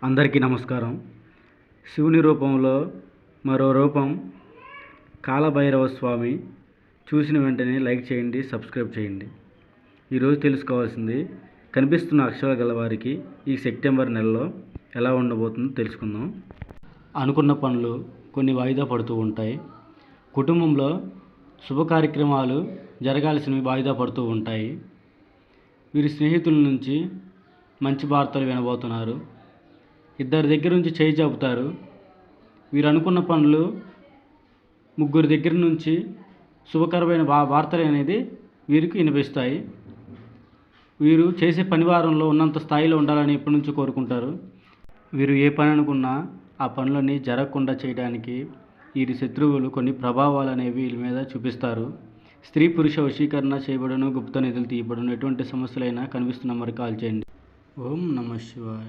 అందరికీ నమస్కారం. శివుని రూపంలో మరో రూపం కాలభైరవ స్వామి. చూసిన వెంటనే లైక్ చేయండి, సబ్స్క్రైబ్ చేయండి. ఈరోజు తెలుసుకోవాల్సింది కనిపిస్తున్న అక్షరాలు గల వారికి ఈ సెప్టెంబర్ నెలలో ఎలా ఉండబోతుందో తెలుసుకుందాం. అనుకున్న పనులు కొన్ని వాయిదా పడుతూ ఉంటాయి. కుటుంబంలో శుభ కార్యక్రమాలు జరగాల్సినవి వాయిదా పడుతూ ఉంటాయి. వీరి స్నేహితుల నుంచి మంచి వార్తలు వినబోతున్నారు. ఇద్దరి దగ్గర నుంచి చేయి చాపుతారు. వీరు అనుకున్న పనులు ముగ్గురి దగ్గర నుంచి శుభకరమైన వార్తలు అనేది వీరికి వినిపిస్తాయి. వీరు చేసే పని వారంలో ఉన్నంత స్థాయిలో ఉండాలని ఎప్పటి నుంచో కోరుకుంటారు. వీరు ఏ పని అనుకున్నా ఆ పనులన్నీ జరగకుండా చేయడానికి వీరి శత్రువులు కొన్ని ప్రభావాలు అనేవి వీళ్ళ మీద చూపిస్తారు. స్త్రీ పురుష వశీకరణ చేయబడను, గుప్త నిధులు తీయబడను. ఎటువంటి సమస్యలైనా కనిపిస్తున్న మరి కాల్ చేయండి. ఓం నమః శివాయ.